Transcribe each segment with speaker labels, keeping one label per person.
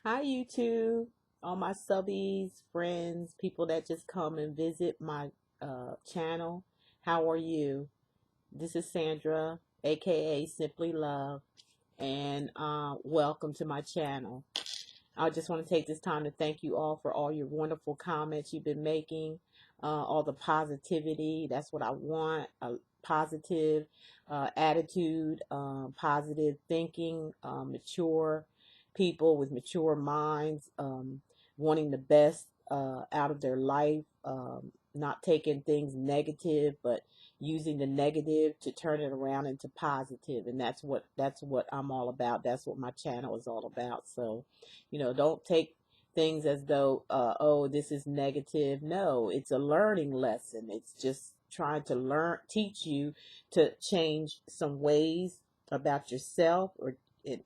Speaker 1: Hi, YouTube, all my subbies, friends, people that just come and visit my channel. How are you? This is Sandra, aka Simply Love, and welcome to my channel. I just want to take this time to thank you all for all your wonderful comments you've been making, all the positivity. That's what I want. A positive attitude, positive thinking, mature people with mature minds, wanting the best out of their life, not taking things negative, but using the negative to turn it around into positive. And that's what I'm all about. That's what my channel is all about. So don't take things as though, oh, this is negative. No, it's a learning lesson. It's just trying to teach you to change some ways about yourself, or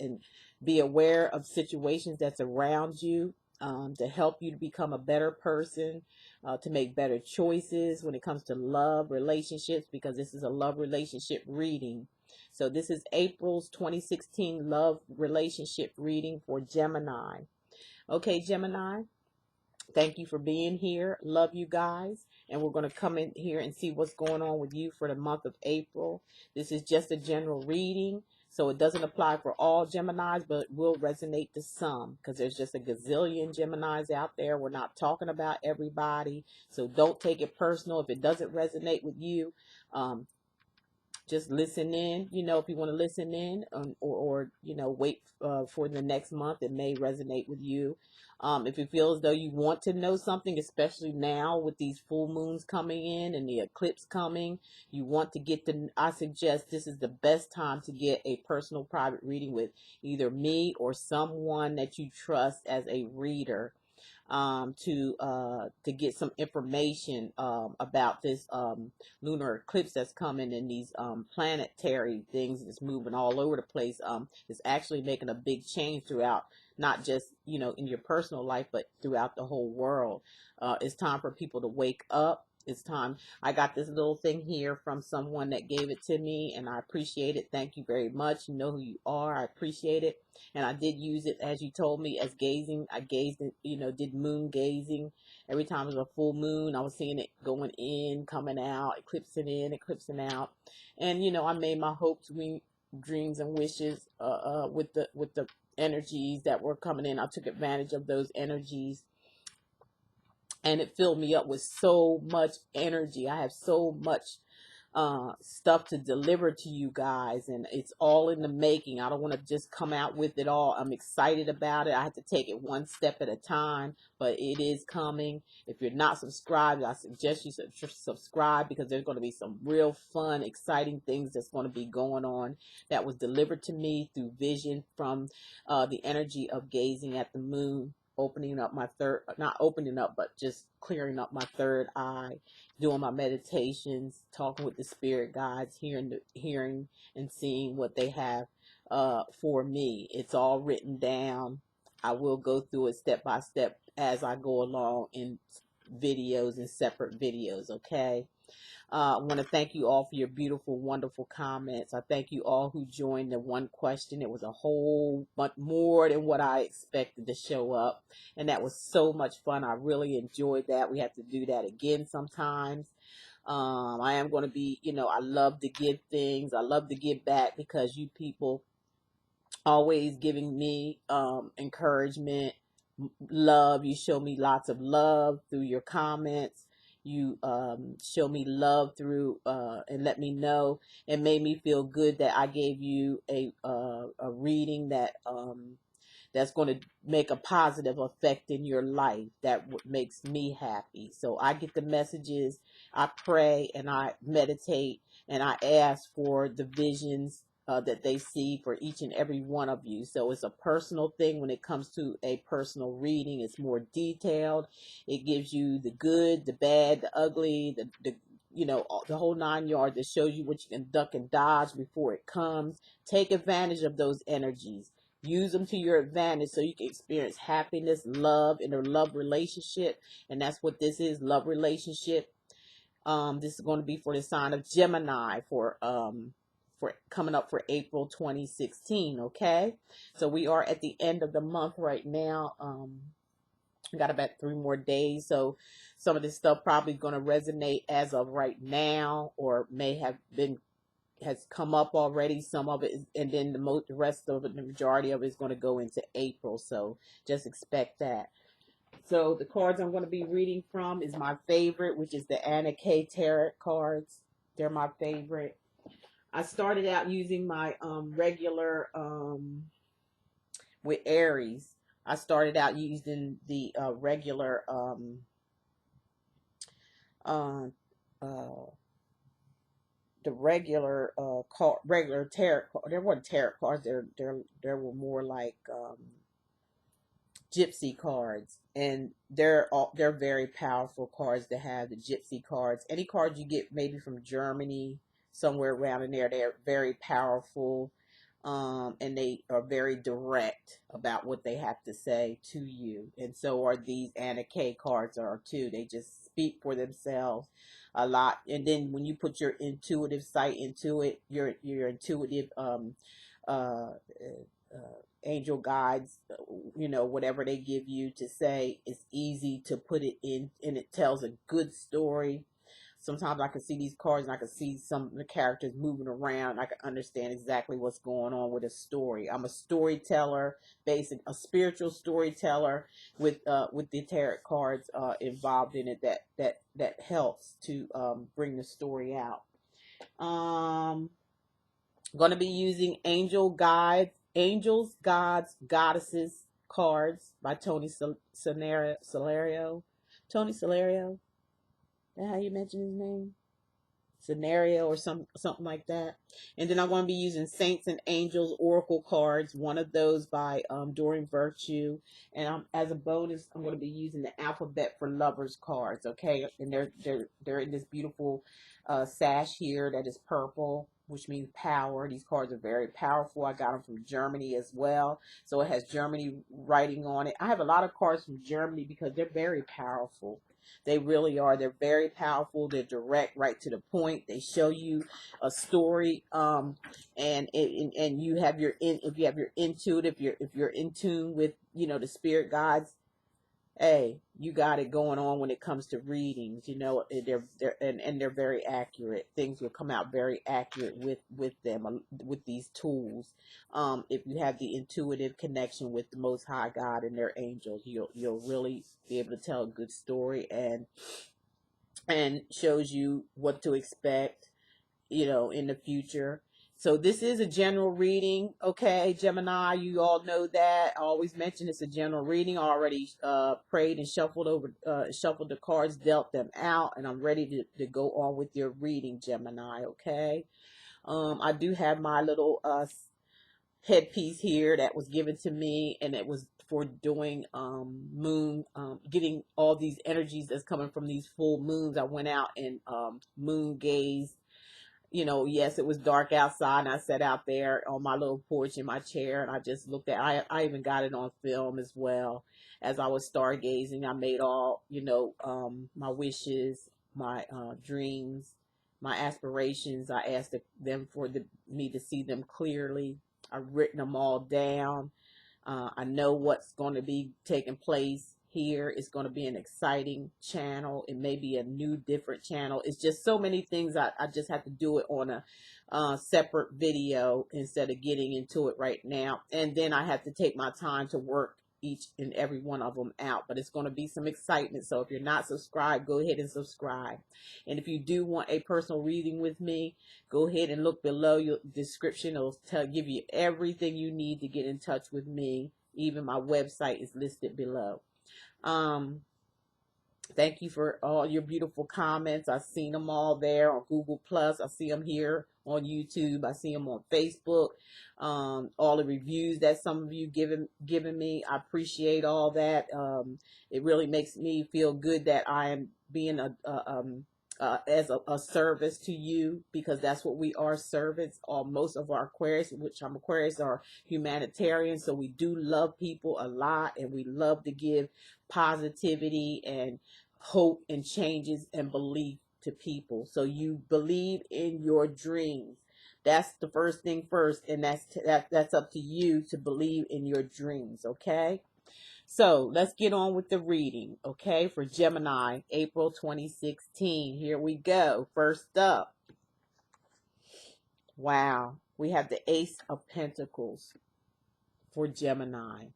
Speaker 1: and be aware of situations that's around you, to help you to become a better person, to make better choices when it comes to love relationships, because this is a love relationship reading. So this is April's 2016 love relationship reading for Gemini. Okay, Gemini, thank you for being here. Love you guys. And we're going to come in here and see what's going on with you for the month of April. This is just a general reading, so it doesn't apply for all Geminis, but it will resonate to some, because there's just a gazillion Geminis out there. We're not talking about everybody, so don't take it personal if it doesn't resonate with you. Um, just listen in, if you want to listen in, or wait for the next month. It may resonate with you. If you feel as though you want to know something, especially now with these full moons coming in and the eclipse coming, you want to I suggest this is the best time to get a personal private reading with either me or someone that you trust as a reader, to get some information about this lunar eclipse that's coming, and these planetary things that's moving all over the place. It's actually making a big change throughout, not just in your personal life, but throughout the whole world. It's time for people to wake up. It's time. I got this little thing here from someone that gave it to me, and I appreciate it. Thank you very much. You know who you are. I appreciate it. And I did use it, as you told me, as gazing. I gazed it, did moon gazing. Every time it was a full moon, I was seeing it going in, coming out, eclipsing in, eclipsing out. And I made my hopes, dreams, and wishes with the energies that were coming in. I took advantage of those energies, and it filled me up with so much energy. I have so much stuff to deliver to you guys, and it's all in the making. I don't want to just come out with it all. I'm excited about it. I have to take it one step at a time, but it is coming. If you're not subscribed, I suggest you subscribe, because there's going to be some real fun, exciting things that's going to be going on, that was delivered to me through vision from the energy of gazing at the moon, opening up my third, not opening up, but just clearing up my third eye, doing my meditations, talking with the spirit guides, hearing and seeing what they have for me. It's all written down. I will go through it step by step as I go along in videos and separate videos. Okay. I want to thank you all for your beautiful, wonderful comments. I thank you all who joined the one question. It was a whole bunch more than what I expected to show up. And that was so much fun. I really enjoyed that. We have to do that again sometimes. I am going to be, I love to give things. I love to give back, because you people always giving me encouragement, love. You show me lots of love through your comments. You show me love through and let me know. It made me feel good that I gave you a reading that's going to make a positive effect in your life. That makes me happy. So I get the messages, I pray, and I meditate, and I ask for the visions that they see for each and every one of you. So it's a personal thing. When it comes to a personal reading, it's more detailed. It gives you the good, the bad, the ugly, the whole 9 yards. That shows you what you can duck and dodge before it comes. Take advantage of those energies. Use them to your advantage, so you can experience happiness, love in a love relationship. And that's what this is, love relationship. This is going to be for the sign of Gemini for for coming up for April 2016. Okay, so we are at the end of the month right now. We got about 3 more days, so some of this stuff probably going to resonate as of right now, or may have been has come up already. Some of it is, and then the rest of it, the majority of it is going to go into April. So just expect that. So the cards I'm going to be reading from is my favorite, which is the Anna K Tarot cards. They're my favorite. I started out using my regular with Aries. I started out using the regular uh, uh, regular tarot. There weren't tarot cards. There were more like gypsy cards, and they're very powerful cards to have. The gypsy cards, any cards you get maybe from Germany, somewhere around in there, they're very powerful, and they are very direct about what they have to say to you. And so are these Anna K cards are too. They just speak for themselves a lot. And then when you put your intuitive sight into it, your intuitive uh, angel guides, whatever they give you to say, it's easy to put it in, and it tells a good story. Sometimes I can see these cards and I can see some of the characters moving around. I can understand exactly what's going on with a story. I'm a storyteller, a spiritual storyteller with the tarot cards involved in it, that helps to bring the story out. Going to be using Angels, Gods, Goddesses cards by Tony Solario. Tony Solario? Is that how you mention his name? Scenario or something like that. And then I'm going to be using Saints and Angels Oracle cards, one of those by Doreen Virtue. And as a bonus, I'm going to be using the Alphabet for Lovers cards. Okay, and they're in this beautiful sash here that is purple, which means power. These cards are very powerful. I got them from Germany as well, so it has Germany writing on it. I have a lot of cards from Germany because they're very powerful. They really are. They're very powerful. They're direct, right to the point. They show you a story, and you have if you have your intuitive, if you're in tune with the spirit guides. Hey, you got it going on when it comes to readings. They're very accurate. Things will come out very accurate with them, with these tools. If you have the intuitive connection with the Most High God and their angels, you'll really be able to tell a good story, and shows you what to expect, in the future. So this is a general reading, okay, Gemini, you all know that. I always mention it's a general reading. I already prayed and shuffled the cards, dealt them out, and I'm ready to go on with your reading, Gemini, okay? I do have my little headpiece here that was given to me, and it was for doing moon, getting all these energies that's coming from these full moons. I went out and moon gazed. Yes, it was dark outside, and I sat out there on my little porch in my chair, and I just looked at. I even got it on film as well. As I was stargazing, I made all my wishes, my dreams, my aspirations. I asked them for me to see them clearly. I've written them all down. I know what's going to be taking place here. It's going to be an exciting channel. It may be a new, different channel. It's just so many things. I just have to do it on a separate video instead of getting into it right now. And then I have to take my time to work each and every one of them out. But it's going to be some excitement. So if you're not subscribed, go ahead and subscribe. And if you do want a personal reading with me, go ahead and look below your description. It'll give you everything you need to get in touch with me. Even my website is listed below. Thank you for all your beautiful comments. I've seen them all there on Google Plus. I see them here on YouTube. I see them on Facebook. All the reviews that some of you given me, I appreciate all that. It really makes me feel good that I am being as a service to you, because that's what we are, servants. Most of our Aquarius, which I'm Aquarius, are humanitarians, so we do love people a lot, and we love to give positivity and hope and changes and belief to people. So you believe in your dreams. That's the first thing first, and that's up to you to believe in your dreams, okay? So let's get on with the reading, okay? For Gemini, April 2016. Here we go. First up, wow, we have the Ace of Pentacles for Gemini.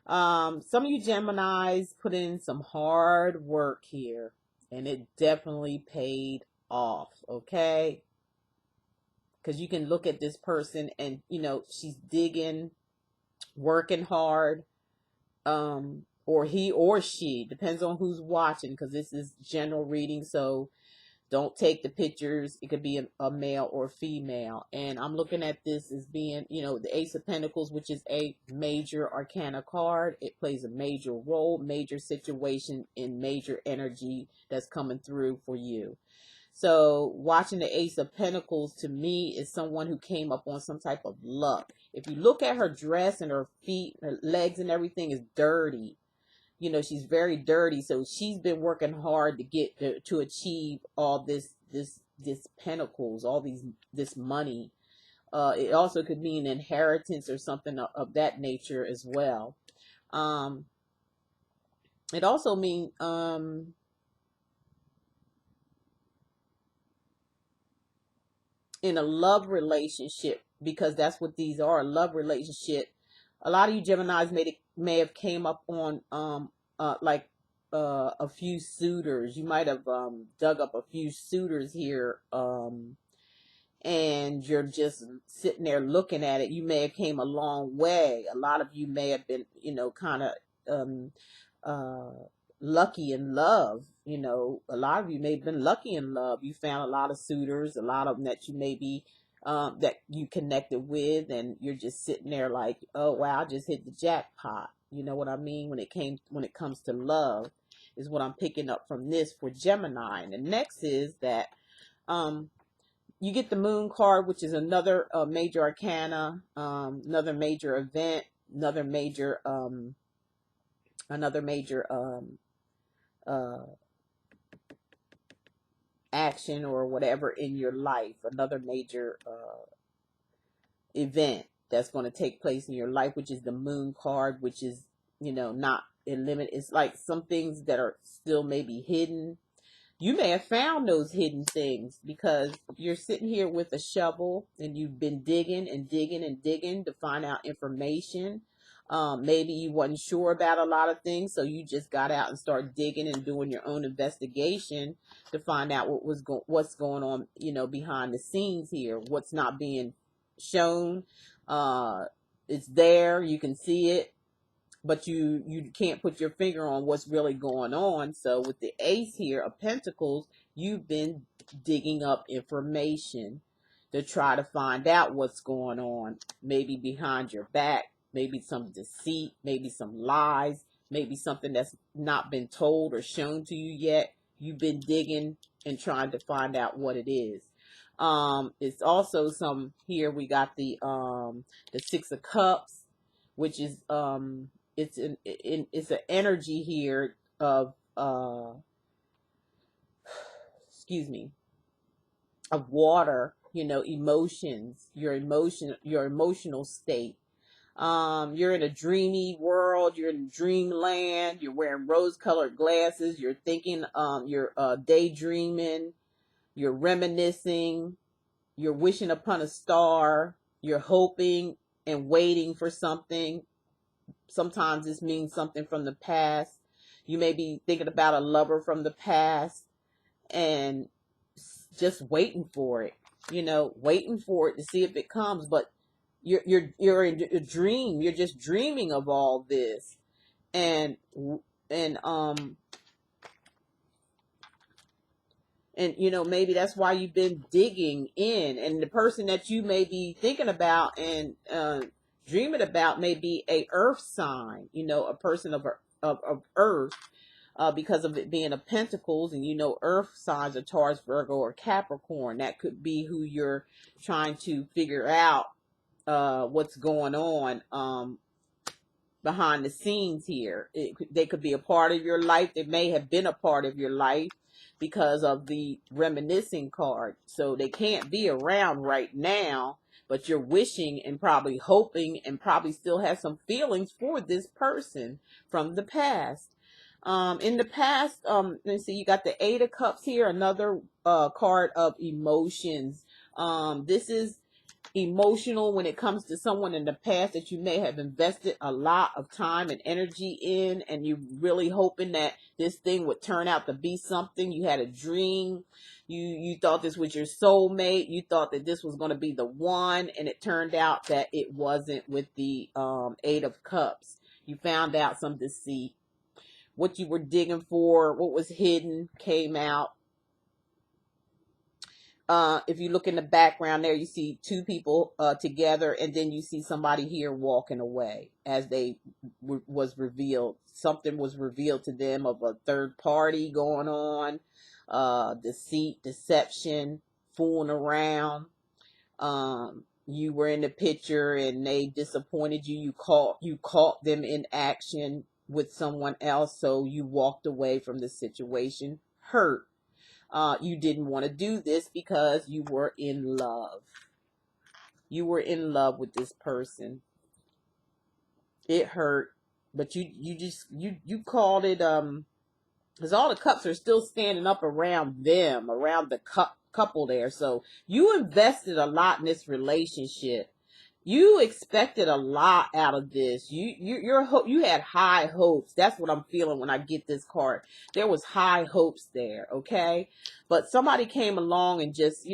Speaker 1: Some of you Geminis put in some hard work here, and it definitely paid off, okay? Because you can look at this person and, you know, she's digging, working hard, or he or she, depends on who's watching, because this is general reading, so don't take the pictures. It could be a male or female. And I'm looking at this as being, you know, the Ace of Pentacles, which is a major arcana card. It plays a major role, major situation, and major energy that's coming through for you. So watching the Ace of Pentacles to me is someone who came up on some type of luck. If you look at her dress and her feet, her legs and everything is dirty. You know, she's very dirty. So she's been working hard to get to achieve all this pentacles, all this money. It also could mean inheritance or something of that nature as well. It also means in a love relationship, because that's what these are, a love relationship. A lot of you Geminis may have came up on a few suitors. You might have dug up a few suitors here, and you're just sitting there looking at it. You may have came a long way. A lot of you may have been, you know, kind of lucky in love. You know, a lot of you may have been lucky in love. You found a lot of suitors, a lot of them that you maybe that you connected with, and you're just sitting there like, oh wow, I just hit the jackpot. You know what I mean? When it comes to love, is what I'm picking up from this for Gemini. And the next is that you get the Moon card, which is another major arcana, another major event, another major action or whatever in your life, another major event that's going to take place in your life, which is the Moon card, which is, you know, not eliminate. It's like some things that are still maybe hidden. You may have found those hidden things because you're sitting here with a shovel and you've been digging and digging and digging to find out information. Maybe you wasn't sure about a lot of things, so you just got out and started digging and doing your own investigation to find out what's going on, you know, behind the scenes here, what's not being shown. It's there, you can see it, but you can't put your finger on what's really going on. So with the Ace here of Pentacles, you've been digging up information to try to find out what's going on, maybe behind your back, maybe some deceit, maybe some lies, maybe something that's not been told or shown to you yet. You've been digging and trying to find out what it is. It's also some here we got the Six of Cups, which is it's an energy here of excuse me, of water, you know, emotions, your emotional state. You're in a dreamy world, you're in dreamland, you're wearing rose-colored glasses, you're thinking, you're daydreaming, you're reminiscing, you're wishing upon a star, you're hoping and waiting for something. Sometimes this means something from the past. You may be thinking about a lover from the past and just waiting for it, you know, waiting for it to see if it comes. But you're in a dream. You're just dreaming of all this, and you know, maybe that's why you've been digging in. And the person that you may be thinking about and dreaming about may be a earth sign, you know, a person of earth, because of it being a Pentacles, and you know earth signs are Taurus, Virgo, or Capricorn. That could be who you're trying to figure out what's going on behind the scenes here. They could be a part of your life. They may have been a part of your life because of the reminiscing card. So they can't be around right now, but you're wishing and probably hoping and probably still have some feelings for this person from the past. In the past, let's see, you got the Eight of Cups here, another card of emotions. This is emotional when it comes to someone in the past that you may have invested a lot of time and energy in, and you really hoping that this thing would turn out to be something. You had a dream. You thought this was your soulmate. You thought that this was going to be the one, and it turned out that it wasn't with the Eight of Cups. You found out some deceit. What you were digging for, what was hidden, came out. If you look in the background there, you see two people together, and then you see somebody here walking away as they was revealed. Something was revealed to them of a third party going on, deceit, deception, fooling around. You were in the picture and they disappointed you. You caught them in action with someone else, so you walked away from the situation hurt. You didn't want to do this because you were in love. You were in love with this person. It hurt, but you called it because all the cups are still standing up around them, around the couple there. So you invested a lot in this relationship. You expected a lot out of this. You had high hopes. That's what I'm feeling when I get this card. There was high hopes there, okay? But somebody came along and just,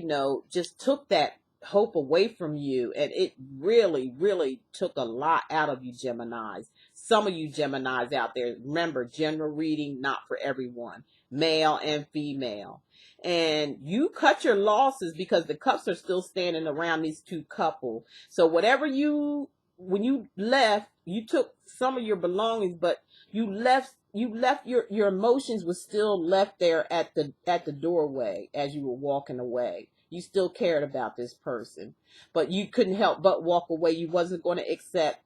Speaker 1: just took that hope away from you, and it really, really took a lot out of you, Geminis. Some of you Geminis out there, remember, general reading, not for everyone, male and female. And you cut your losses because the cups are still standing around these two couples. So whatever when you left, you took some of your belongings, but you left your emotions was still left there at the doorway as you were walking away. You still cared about this person, but you couldn't help but walk away. You wasn't going to accept,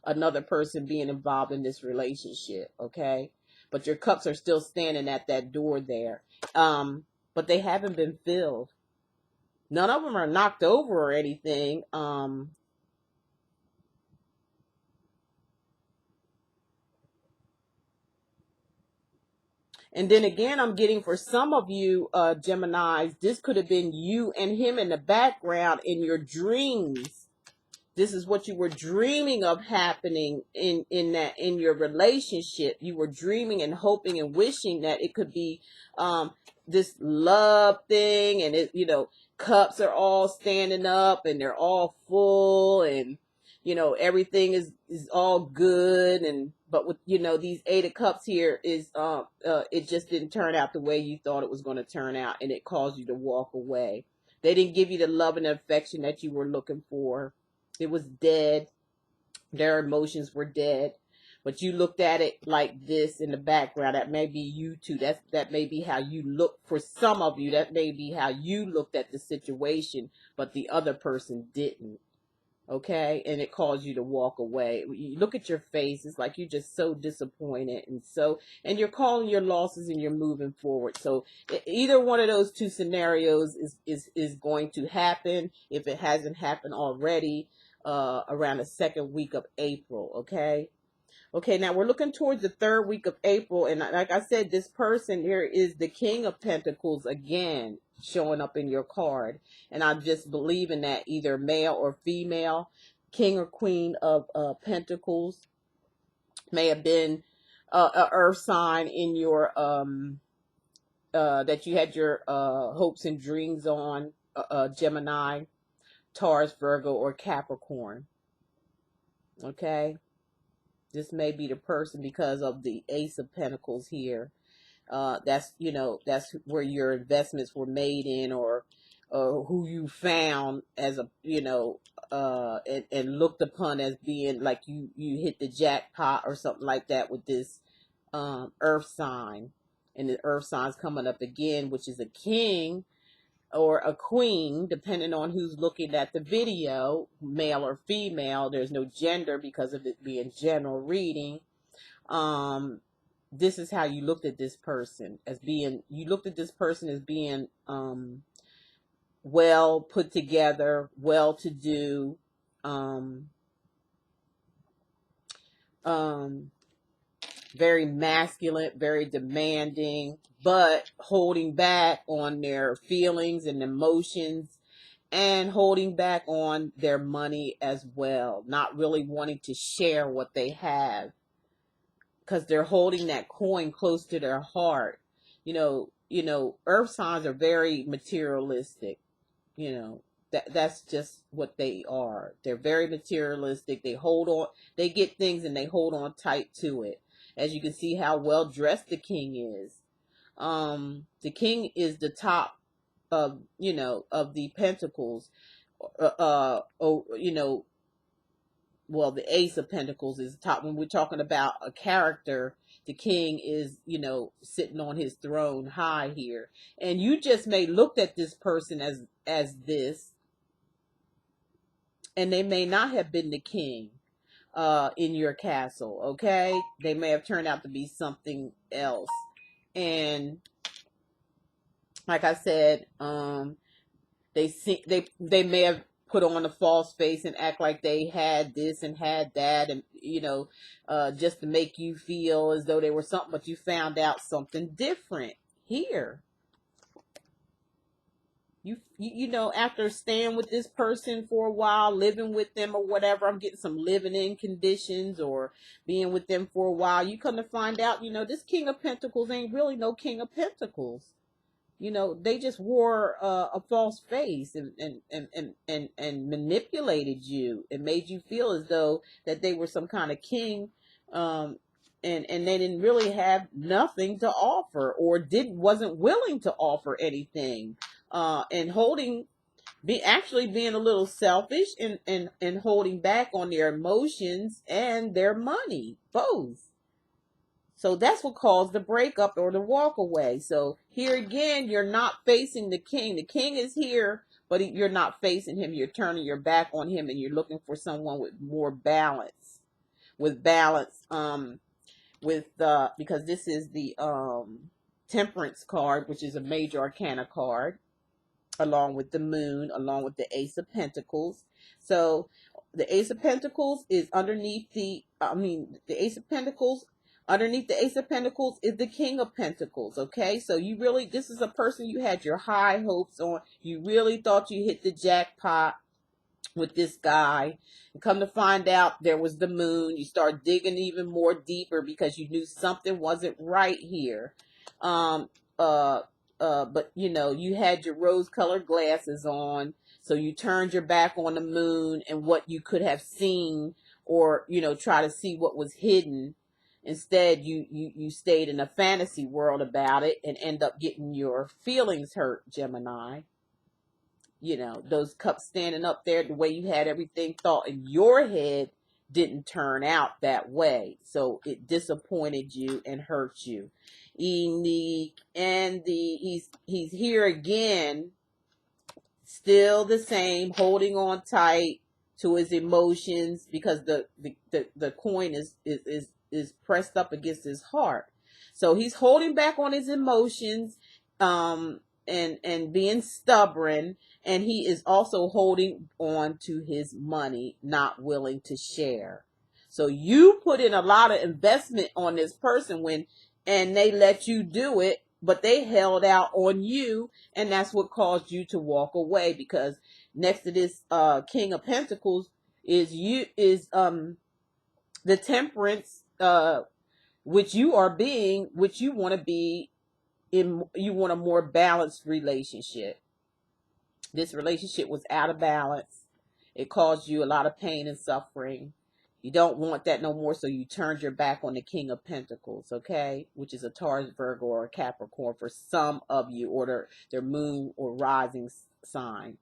Speaker 1: another person being involved in this relationship, okay? But your cups are still standing at that door there. But they haven't been filled. None of them are knocked over or anything. And then again, I'm getting for some of you, Geminis, this could have been you and him in the background in your dreams. This is what you were dreaming of happening in your relationship. You were dreaming and hoping and wishing that it could be this love thing, and cups are all standing up and they're all full, and everything is all good, but with these Eight of Cups here is it just didn't turn out the way you thought it was going to turn out, and it caused you to walk away. They didn't give you the love and affection that you were looking for. It was dead. Their emotions were dead. But you looked at it like this in the background. That may be you too. That may be how you look. For some of you, that may be how you looked at the situation, but the other person didn't. Okay? And it caused you to walk away. You look at your face. It's like you're just so disappointed. And you're calling your losses and you're moving forward. So either one of those two scenarios is going to happen if it hasn't happened already. Around the second week of April, okay? Okay, now we're looking towards the third week of April, and like I said, this person here is the King of Pentacles again showing up in your card, and I just believe in that, either male or female. King or Queen of Pentacles may have been a earth sign in your that you had your hopes and dreams on, Gemini, Taurus, Virgo, or Capricorn. Okay, this may be the person because of the Ace of Pentacles here. That's where your investments were made in, or who you found as a and looked upon as being like you hit the jackpot or something like that with this earth sign. And the earth sign's coming up again, which is a king. or a queen, depending on who's looking at the video, male or female. There's no gender because of it being general reading. This is how you looked at this person, as being, you looked at this person as being well put together, well to do, very masculine, very demanding, but holding back on their feelings and emotions, and holding back on their money as well, not really wanting to share what they have, because they're holding that coin close to their heart. Earth signs are very materialistic. That's just what they are. They're very materialistic. They hold on, they get things and they hold on tight to it. As you can see how well dressed the king is. The king is the top of, of the pentacles. Well, the ace of pentacles is the top. When we're talking about a character, the king is, sitting on his throne high here. And you just may looked at this person as this, and they may not have been the king in your castle. Okay, they may have turned out to be something else. And like I said, they may have put on a false face and act like they had this and had that, and just to make you feel as though they were something, but you found out something different here. After staying with this person for a while, living with them or whatever, I'm getting some living in conditions, or being with them for a while, you come to find out, this King of Pentacles ain't really no King of Pentacles. They just wore a false face and manipulated you and made you feel as though that they were some kind of king, and they didn't really have nothing to offer, or wasn't willing to offer anything, and actually being a little selfish and holding back on their emotions and their money, both. So that's what caused the breakup or the walk away. So here again, you're not facing the king. The king is here, but you're not facing him. You're turning your back on him, and you're looking for someone with more balance. With balance, because this is the Temperance card, which is a major arcana card, along with the moon, along with the Ace of Pentacles. So the Ace of Pentacles is underneath the Ace of Pentacles. Underneath the Ace of Pentacles is the King of Pentacles, okay? So this is a person you had your high hopes on. You really thought you hit the jackpot with this guy. And come to find out, there was the moon. You start digging even more deeper because you knew something wasn't right here. But you had your rose-colored glasses on, so you turned your back on the moon and what you could have seen, or try to see what was hidden. Instead, you stayed in a fantasy world about it and end up getting your feelings hurt, Gemini. Those cups standing up there, the way you had everything thought in your head didn't turn out that way. So it disappointed you and hurt you. He's here again, still the same, holding on tight to his emotions, because the coin is pressed up against his heart. So he's holding back on his emotions, and being stubborn, and he is also holding on to his money, not willing to share. So you put in a lot of investment on this person and they let you do it, but they held out on you, and that's what caused you to walk away, because next to this King of Pentacles is the Temperance, which you want to be in. You want a more balanced relationship. This relationship was out of balance. It caused you a lot of pain and suffering. You don't want that no more, so you turned your back on the King of Pentacles, okay? Which is a Taurus, Virgo, or a Capricorn for some of you, or their moon or rising sign.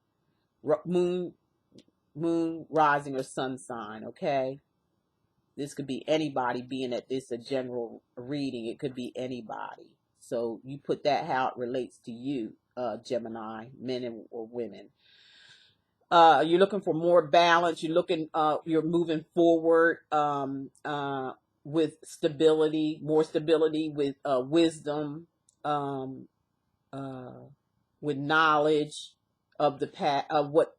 Speaker 1: Moon, rising, or sun sign, okay? This could be anybody, being that this is a general reading. It could be anybody. So you put that how it relates to you. Gemini, men or women. You're looking for more balance. You're moving forward with stability, more stability with wisdom, um, uh, with knowledge of the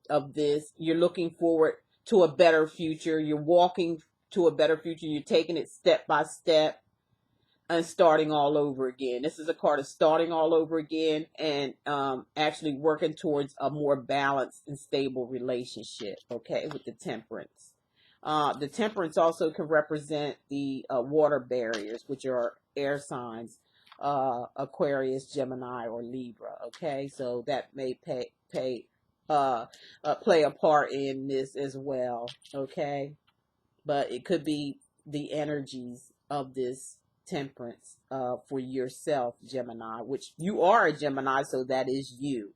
Speaker 1: of this. You're looking forward to a better future. You're walking to a better future. You're taking it step by step and starting all over again. This is a card of starting all over again and actually working towards a more balanced and stable relationship, okay, with the temperance. The temperance also can represent the water barriers, which are air signs, Aquarius, Gemini, or Libra, okay? So that may play a part in this as well, okay? But it could be the energies of this temperance for yourself, Gemini, which you are a Gemini, so that is you.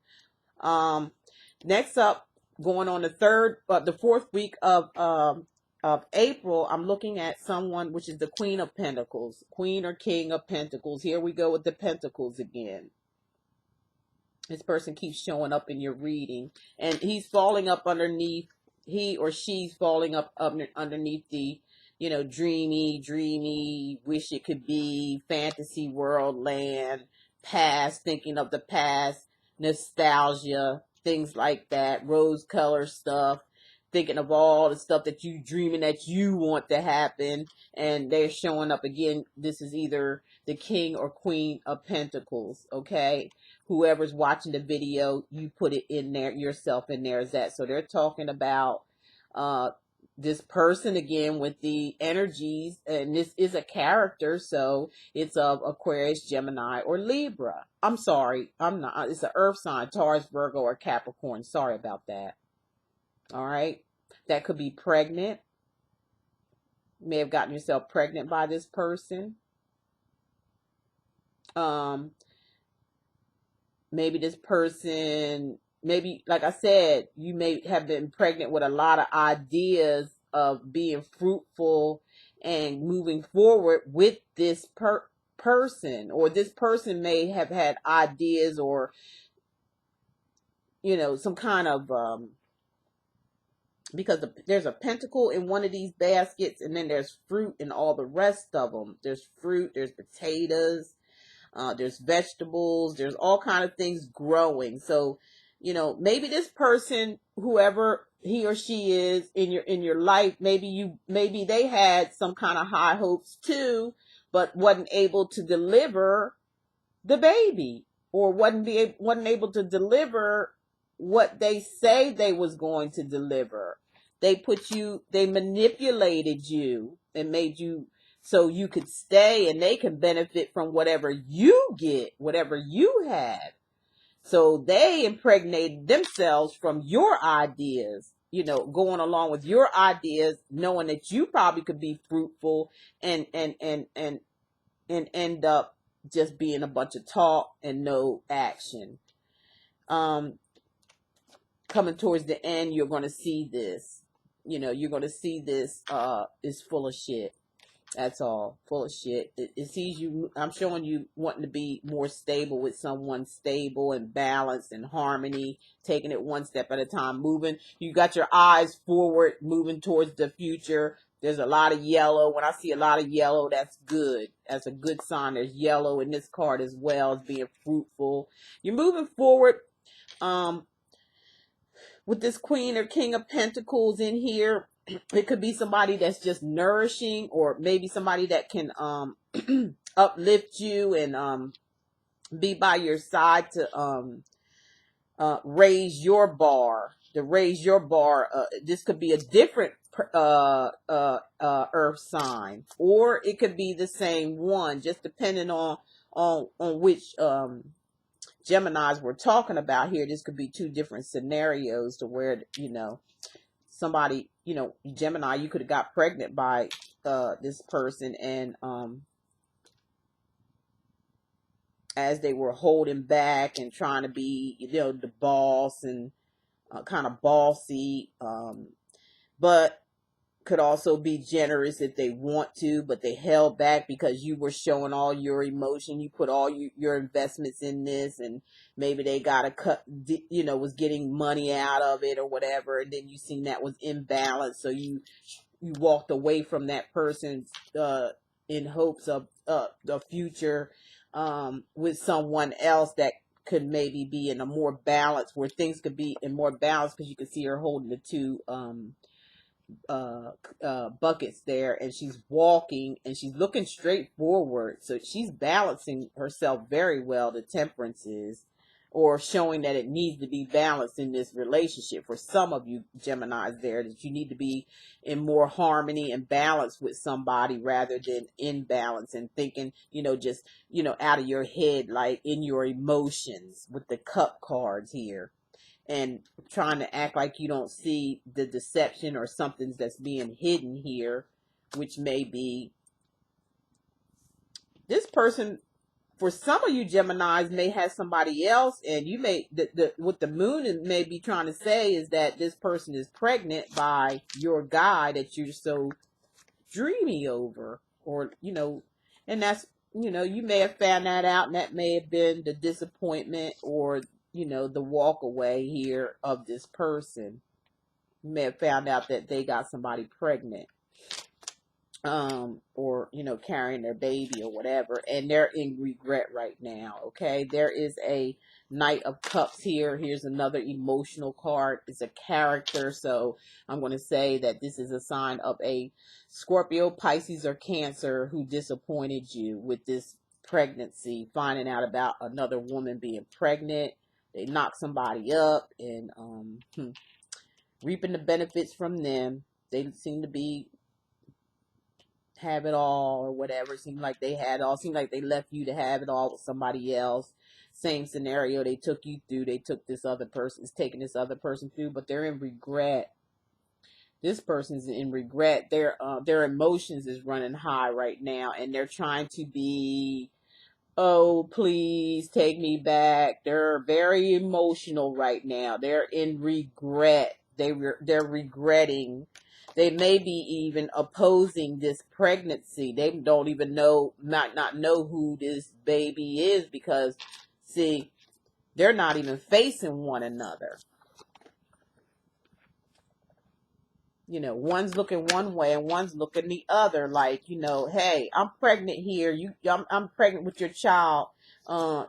Speaker 1: Next up, going on the fourth week of April, I'm looking at someone which is the Queen of Pentacles, Queen or King of Pentacles. Here we go with the Pentacles again. This person keeps showing up in your reading, and he's falling up underneath. He or she's falling up underneath the, dreamy, wish it could be, fantasy world land, past, thinking of the past, nostalgia, things like that, rose color stuff, thinking of all the stuff that you dreaming that you want to happen, and they're showing up again. This is either the King or Queen of Pentacles, okay? Whoever's watching the video, you put it in there, yourself in there as that. So they're talking about this person again with the energies, and this is a character, so it's of Aquarius, Gemini, or Libra. I'm sorry, I'm not. It's an earth sign, Taurus, Virgo, or Capricorn. Sorry about that. All right. That could be pregnant. You may have gotten yourself pregnant by this person. Maybe this person, like I said, you may have been pregnant with a lot of ideas of being fruitful and moving forward with this person, or this person may have had ideas or, some kind of, because there's a pentacle in one of these baskets, and then there's fruit in all the rest of them. There's fruit, there's potatoes, there's vegetables, there's all kind of things growing. So, maybe this person, whoever he or she is in your life, maybe they had some kind of high hopes too, but wasn't able to deliver the baby, or wasn't able to deliver what they say they was going to deliver. They manipulated you and made you so you could stay, and they can benefit from whatever you get, whatever you have. So they impregnated themselves from your ideas, going along with your ideas, knowing that you probably could be fruitful and end up just being a bunch of talk and no action. Coming towards the end, you're going to see this. You're going to see this is full of shit. That's all. Full of shit. It sees you. I'm showing you wanting to be more stable with someone, stable and balanced and harmony, taking it one step at a time, moving. You got your eyes forward, moving towards the future. There's a lot of yellow. When I see a lot of yellow, that's good. That's a good sign. There's yellow in this card as well as being fruitful. You're moving forward. With this Queen or King of Pentacles in here, it could be somebody that's just nourishing, or maybe somebody that can uplift you and be by your side to raise your bar. This could be a different earth sign, or it could be the same one, just depending on which Geminis we're talking about here. This could be two different scenarios to where, somebody, Gemini, you could have got pregnant by this person, and as they were holding back and trying to be, the boss and kind of bossy, but could also be generous if they want to, but they held back because you were showing all your emotion. You put all your investments in this, and maybe they got a cut, was getting money out of it or whatever. And then you seen that was imbalanced. So you walked away from that person, in hopes of, the future, with someone else that could maybe be in a more balance, where things could be in more balance, because you could see her holding the two, buckets there, and she's walking and she's looking straight forward, so she's balancing herself very well. The temperance is, or showing that it needs to be balanced in this relationship. For some of you Geminis there, that you need to be in more harmony and balance with somebody, rather than imbalance and thinking, just, out of your head, like in your emotions, with the cup cards here, and trying to act like you don't see the deception or something that's being hidden here, which may be this person. For some of you Geminis may have somebody else, and you may, what the moon may be trying to say is that this person is pregnant by your guy that you're so dreamy over, or, and that's, you may have found that out, and that may have been the disappointment, or, the walk away here of this person. You may have found out that they got somebody pregnant, or, carrying their baby or whatever, and they're in regret right now. Okay, there is a Knight of Cups here. Here's another emotional card. It's a character, so I'm going to say that this is a sign of a Scorpio, Pisces, or Cancer who disappointed you with this pregnancy, finding out about another woman being pregnant. They knock somebody up, and reaping the benefits from them. They seem to be have it all or whatever. Seemed like they had it all. Seemed like they left you to have it all with somebody else. Same scenario they took you through. They took this other person, is taking this other person through, but they're in regret. This person's in regret. Their emotions is running high right now, and they're trying to be, oh, please take me back. They're very emotional right now. They're in regret. They're regretting. They may be even opposing this pregnancy. They don't even might not know who this baby is, because, see, they're not even facing one another. One's looking one way and one's looking the other, like, hey, I'm pregnant here. I'm pregnant with your child. And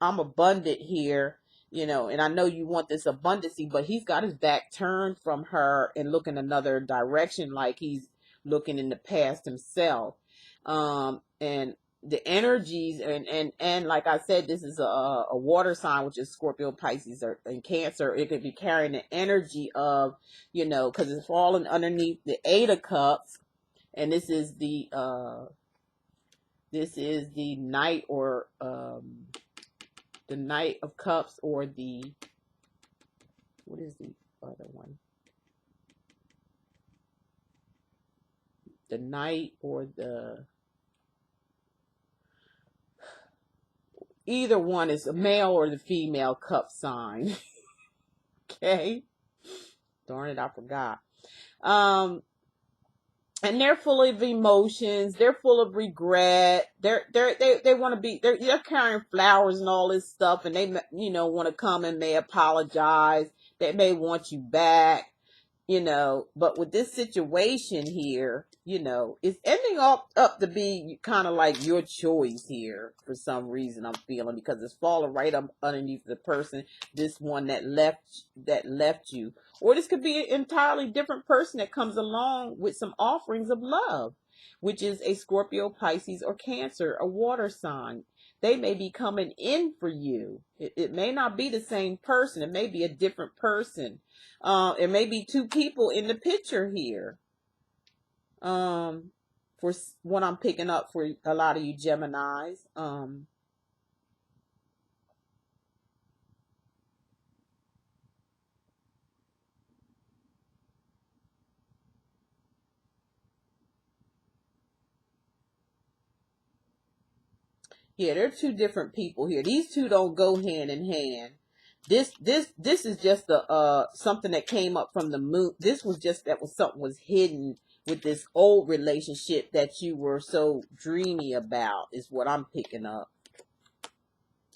Speaker 1: I'm abundant here. And I know you want this abundancy, but he's got his back turned from her and looking another direction, like he's looking in the past himself. And the energies, and like I said, this is a water sign, which is Scorpio, Pisces, and Cancer. It could be carrying the energy of, because it's falling underneath the Eight of Cups, and this is the Knight, or the Knight of Cups, or the, what is the other one? The Knight, or the, either one is a male or the female cup sign. Okay. Darn it, I forgot. And they're full of emotions. They're full of regret. They want to be, they're carrying flowers and all this stuff, and they, want to come and may apologize. They may want you back. But with this situation here, it's ending up to be kind of like your choice here for some reason, I'm feeling, because it's falling right up underneath the person, this one that left you. Or this could be an entirely different person that comes along with some offerings of love, which is a Scorpio, Pisces, or Cancer, a water sign. They may be coming in for you. It may not be the same person. It may be a different person. It may be two people in the picture here. For what I'm picking up for a lot of you Geminis. Yeah, there are two different people here. These two don't go hand in hand. This is just the something that came up from the moon. This was just that was something was hidden with this old relationship that you were so dreamy about, is what I'm picking up.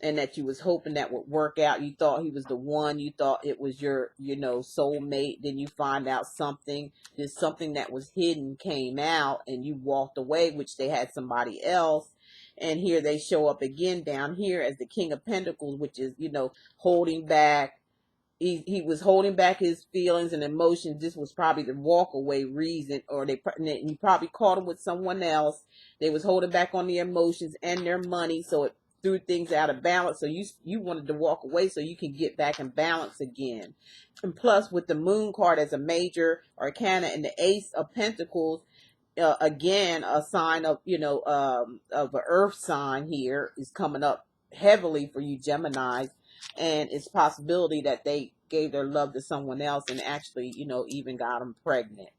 Speaker 1: And that you was hoping that would work out. You thought he was the one. You thought it was your, soulmate. Then you find out something that was hidden came out, and you walked away, which they had somebody else. And here they show up again down here as the King of Pentacles, which is, holding back. He was holding back his feelings and emotions. This was probably the walk away reason, or you probably caught him with someone else. They was holding back on the emotions and their money, so it threw things out of balance. So you wanted to walk away so you can get back in balance again. And plus, with the Moon card as a major arcana and the Ace of Pentacles, again, a sign of, of an earth sign here is coming up heavily for you Geminis. And it's possibility that they gave their love to someone else and actually, even got them pregnant.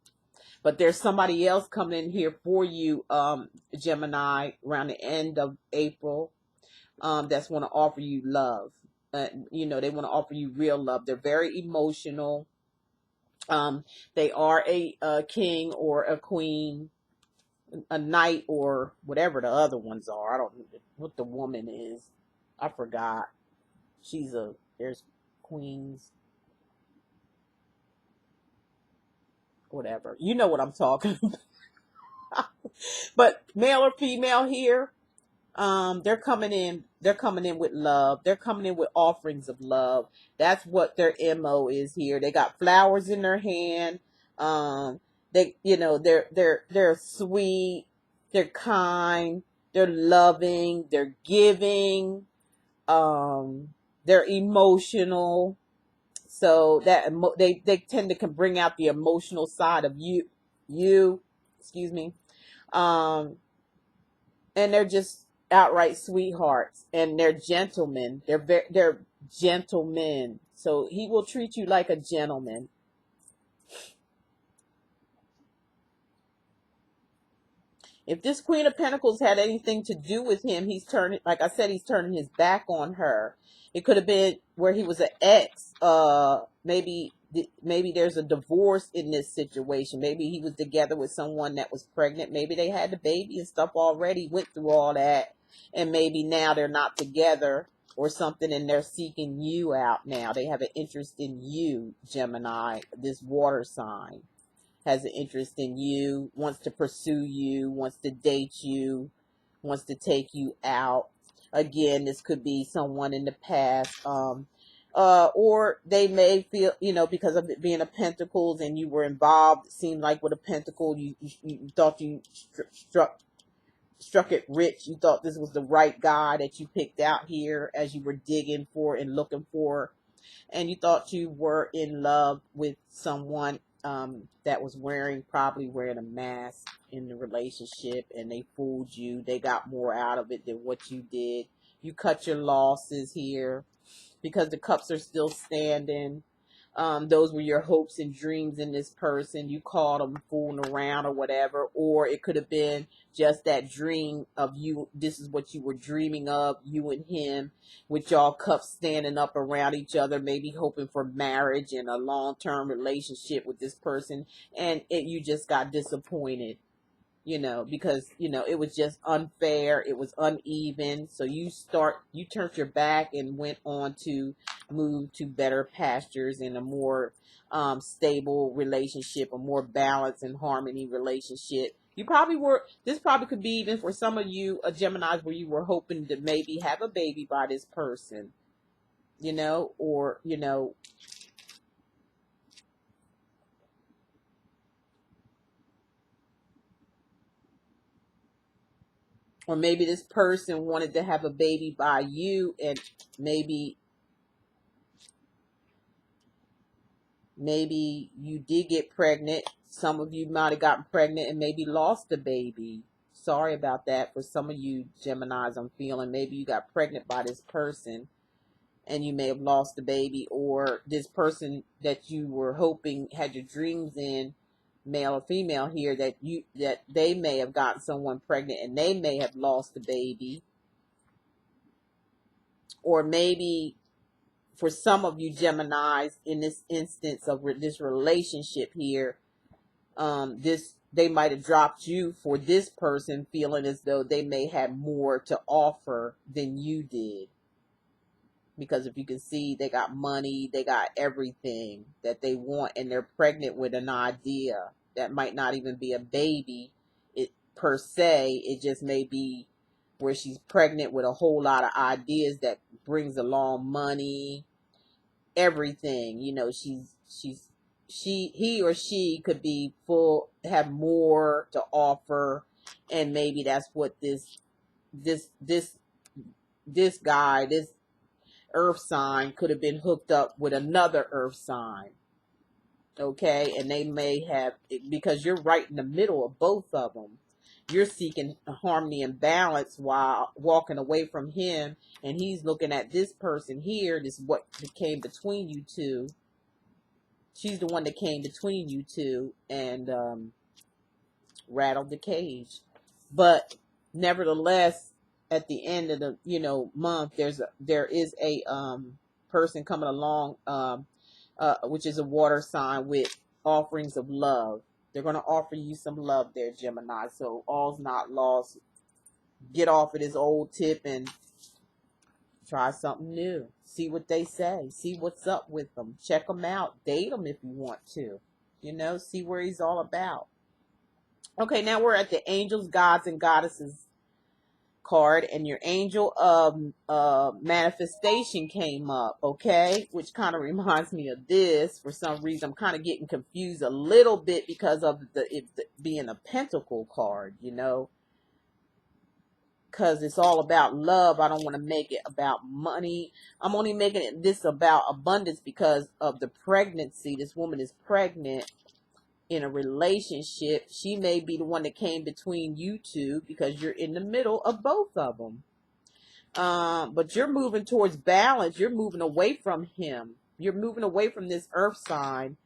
Speaker 1: But there's somebody else coming in here for you, Gemini, around the end of April, that's want to offer you love. They want to offer you real love. They're very emotional. They are a king or a queen, a knight, or whatever the other ones are. I don't know what the woman is. I forgot. There's queens, whatever. You know what I'm talking about. But male or female here, they're coming in with love. They're coming in with offerings of love. That's what their MO is here. They got flowers in their hand. They're sweet, they're kind, they're loving, they're giving, they're emotional. So that they tend to bring out the emotional side of you, excuse me. And they're just outright sweethearts, and they're gentlemen. They're gentlemen. So he will treat you like a gentleman. If this Queen of Pentacles had anything to do with him, he's turning his back on her. It could have been where he was an ex. Maybe there's a divorce in this situation. Maybe he was together with someone that was pregnant. Maybe they had the baby and stuff already, went through all that. And maybe now they're not together or something, and they're seeking you out now. They have an interest in you, Gemini, this water sign. Has an interest in you, wants to pursue you, wants to date you, wants to take you out. Again, this could be someone in the past, or they may feel, because of it being a Pentacles and you were involved. It seemed like with a Pentacle, you thought you struck it rich. You thought this was the right guy that you picked out here as you were digging for and looking for, and you thought you were in love with someone that was probably wearing a mask in the relationship, and they fooled you. They got more out of it than what you did. You cut your losses here because the cups are still standing. Those were your hopes and dreams in this person. You called them fooling around or whatever, or it could have been just that dream of you. This is what you were dreaming of, you and him, with y'all cups standing up around each other, maybe hoping for marriage and a long-term relationship with this person, and you just got disappointed. Because, it was just unfair. It was uneven. So you turned your back and went on to move to better pastures and a more stable relationship, a more balanced and harmony relationship. This probably could be even for some of you Geminis, where you were hoping to maybe have a baby by this person, or, or maybe this person wanted to have a baby by you, and maybe you did get pregnant. Some of you might have gotten pregnant and maybe lost the baby. Sorry about that for some of you Geminis. I'm feeling maybe you got pregnant by this person and you may have lost the baby, or this person that you were hoping had your dreams in, male or female here, that they may have gotten someone pregnant and they may have lost the baby. Or maybe for some of you Geminis in this instance of this relationship here, they might have dropped you for this person, feeling as though they may have more to offer than you did. Because if you can see, they got money, they got everything that they want, and they're pregnant with an idea that might not even be a baby per se. It just may be where she's pregnant with a whole lot of ideas that brings along money, everything. You know, he or she could be have more to offer, and maybe that's what this guy, this earth sign, could have been hooked up with another earth sign. Okay, and they may have, because you're right in the middle of both of them. You're seeking harmony and balance while walking away from him, and he's looking at this person here. This is what came between you two. She's the one that came between you two and rattled the cage. But nevertheless, at the end of the month, there is a person coming along, which is a water sign, with offerings of love. They're going to offer you some love there, Gemini. So all's not lost. Get off of this old tip and try something new. See what they say. See what's up with them. Check them out. Date them if you want to. See where he's all about. Okay, now we're at the angels, gods, and goddesses card, and your angel of manifestation came up, okay, which kind of reminds me of this. For some reason, I'm kind of getting confused a little bit because of it being a pentacle card, because it's all about love. I don't want to make it about money. I'm only making this about abundance because of the pregnancy. This woman is pregnant in a relationship. She may be the one that came between you two because you're in the middle of both of them. But you're moving towards balance. You're moving away from him. You're moving away from this earth sign,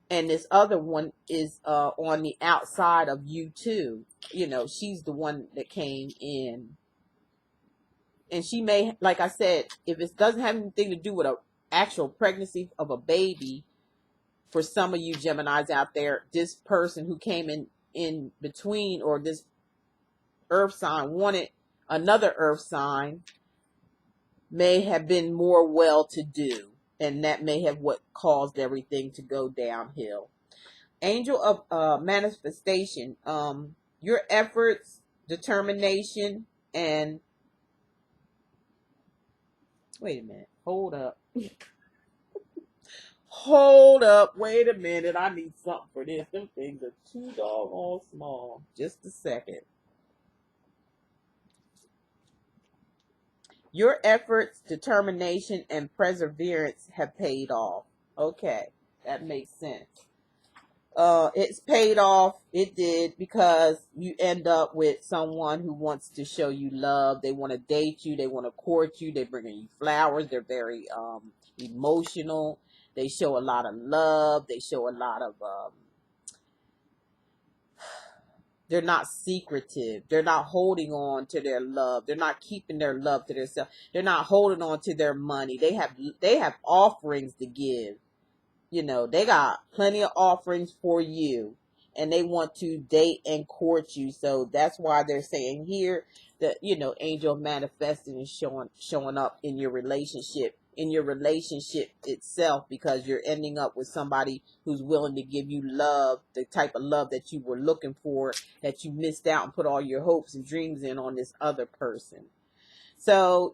Speaker 1: and this other one is on the outside of you too. She's the one that came in, and she may, like I said, if it doesn't have anything to do with an actual pregnancy of a baby, for some of you Geminis out there, this person who came in between, or this earth sign wanted another earth sign, may have been more well-to-do, and that may have what caused everything to go downhill. Angel of manifestation, your efforts, determination, and wait a minute, hold up. Hold up, wait a minute, I need something for this. Them things are too doggone small. Just a second. Your efforts, determination, and perseverance have paid off. Okay, that makes sense. It's paid off. It did, because you end up with someone who wants to show you love. They want to date you. They want to court you. They're bringing you flowers. They're very emotional. They show a lot of love. They show a lot of, they're not secretive. They're not holding on to their love. They're not keeping their love to themselves. They're not holding on to their money. They have offerings to give. They got plenty of offerings for you, and they want to date and court you. So that's why they're saying here that, angel manifesting is showing up in your relationship itself, because you're ending up with somebody who's willing to give you love, the type of love that you were looking for, that you missed out and put all your hopes and dreams in on this other person. So,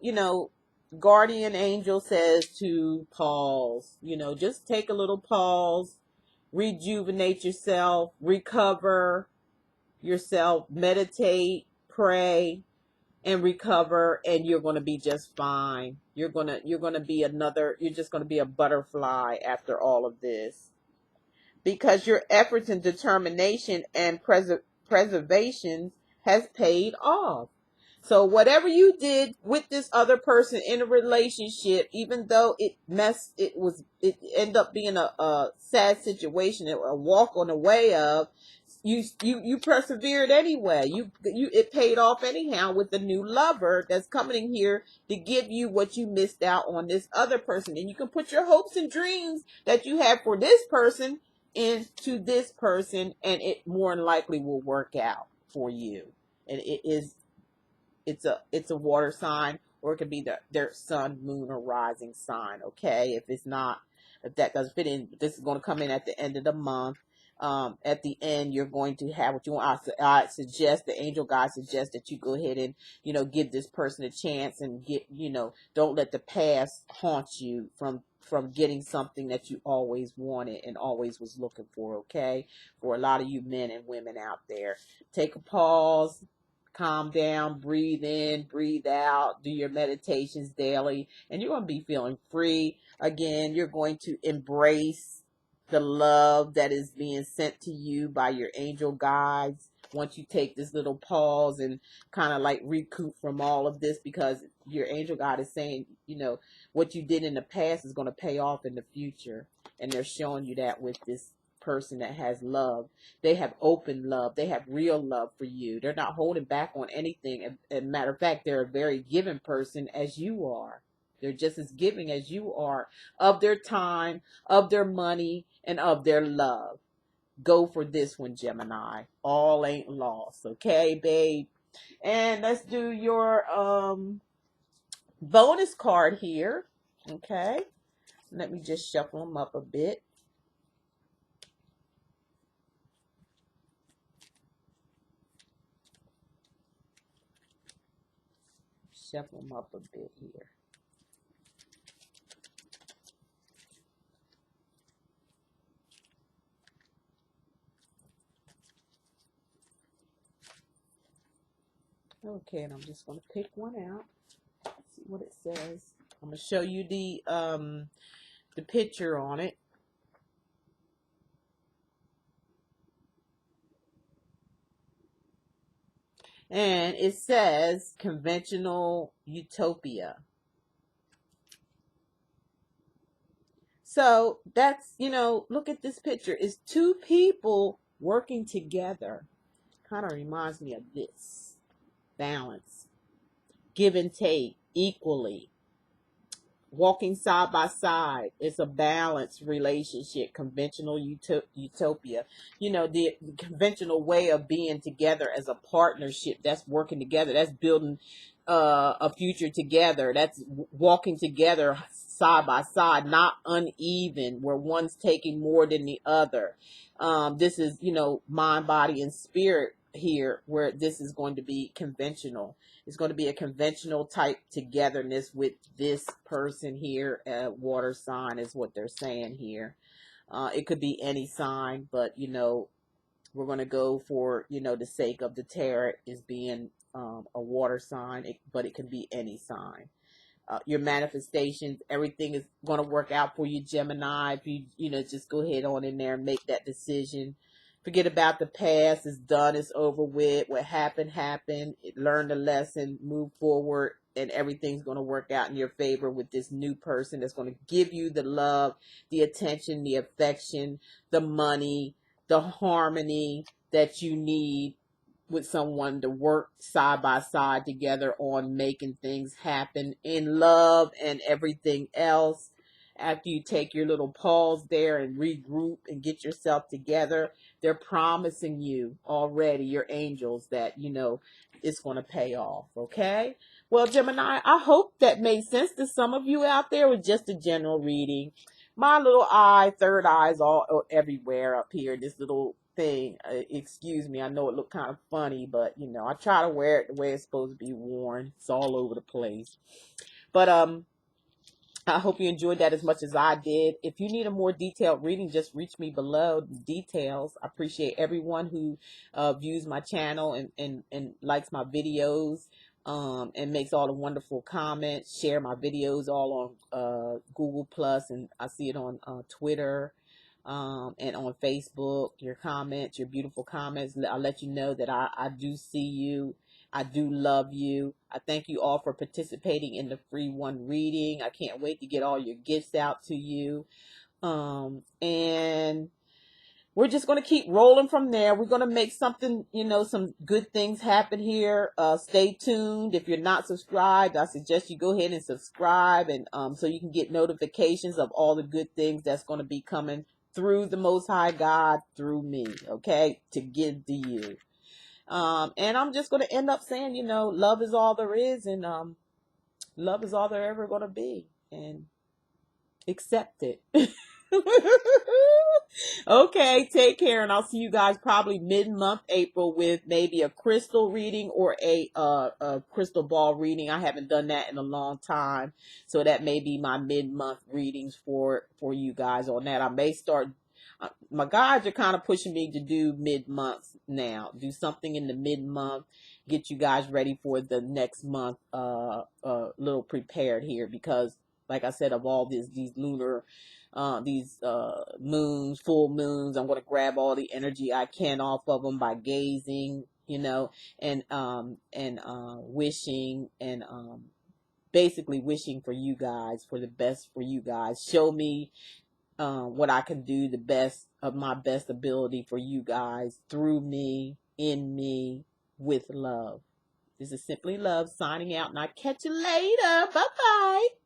Speaker 1: guardian angel says to pause, just take a little pause, rejuvenate yourself, recover yourself, meditate, pray, and recover, and you're going to be just fine. You're going to be you're just going to be a butterfly after all of this, because your efforts and determination and preservation has paid off. So whatever you did with this other person in a relationship, even though it ended up being a sad situation, a walk on the way of, you persevered anyway. It paid off anyhow with the new lover that's coming here to give you what you missed out on this other person. And you can put your hopes and dreams that you have for this person into this person, and it more than likely will work out for you. And it's a water sign, or it could be their sun, moon, or rising sign. Okay, if that doesn't fit in, this is going to come in at the end of the month. At the end, you're going to have what you want. I suggest, the angel guide suggests that you go ahead and give this person a chance, and don't let the past haunt you from getting something that you always wanted and always was looking for. Okay, for a lot of you men and women out there, take a pause. Calm down, breathe in, breathe out, do your meditations daily, and you're going to be feeling free. Again, you're going to embrace the love that is being sent to you by your angel guides once you take this little pause and kind of like recoup from all of this, because your angel guide is saying, what you did in the past is going to pay off in the future. And they're showing you that with this person that has love. They have open love. They have real love for you. They're not holding back on anything. And matter of fact, they're a very giving person as you are. They're just as giving as you are of their time, of their money, and of their love. Go for this one, Gemini. All ain't lost. Okay, babe? And let's do your bonus card here. Okay. Let me just shuffle them up a bit. Shuffle them up a bit here. Okay, and I'm just going to pick one out. See what it says. I'm going to show you the picture on it. And it says conventional utopia. So that's, look at this picture. It's two people working together. Kind of reminds me of this. Balance. Give and take equally. Walking side by side. It's a balanced relationship. Conventional utopia. The conventional way of being together as a partnership. That's working together. That's building a future together. That's walking together side by side, not uneven, where one's taking more than the other. This is, mind, body, and spirit here, where this is going to be conventional. It's going to be a conventional type togetherness with this person here. Water sign is what they're saying here. It could be any sign, but, we're going to go for, the sake of the tarot is being a water sign, but it can be any sign. Your manifestations, everything is going to work out for you, Gemini. If you just go ahead on in there and make that decision. Forget about the past. It's done. It's over with. What happened, happened. Learn the lesson. Move forward. And everything's going to work out in your favor with this new person that's going to give you the love, the attention, the affection, the money, the harmony that you need with someone to work side by side together on making things happen in love and everything else. After you take your little pause there and regroup and get yourself together, they're promising you already, your angels, that, it's going to pay off. Okay? Well, Gemini, I hope that made sense to some of you out there with just a general reading. My little eye, third eye is all everywhere up here. This little thing. Excuse me. I know it looked kind of funny, but, I try to wear it the way it's supposed to be worn. It's all over the place. But, I hope you enjoyed that as much as I did. If you need a more detailed reading, just reach me below the details. I appreciate everyone who views my channel and likes my videos and makes all the wonderful comments. Share my videos all on Google Plus, and I see it on Twitter and on Facebook. Your comments, your beautiful comments. I'll let you know that I do see you. I do love you. I thank you all for participating in the free one reading. I can't wait to get all your gifts out to you. And we're just going to keep rolling from there. We're going to make something, you know, some good things happen here. Stay tuned. If you're not subscribed, I suggest you go ahead and subscribe, and so you can get notifications of all the good things that's going to be coming through the Most High God, through me, okay, to give to you. And I'm just going to end up saying, you know, love is all there is, and love is all there ever going to be, and accept it. Okay, take care, and I'll see you guys probably mid-month April with maybe a crystal reading or a crystal ball reading. I haven't done that in a long time, so that may be my mid-month readings for you guys on that. I may start. My guides are kind of pushing me to do mid-month now. Do something in the mid-month, get you guys ready for the next month. Little prepared here because, like I said, of all these lunar. These moons, full moons, I'm going to grab all the energy I can off of them by gazing, you know, and wishing, and basically wishing for you guys, for the best for you guys. Show me what I can do, the best of my best ability for you guys, through me, in me, with love. This is Simply Love signing out, and I'll catch you later. Bye-bye.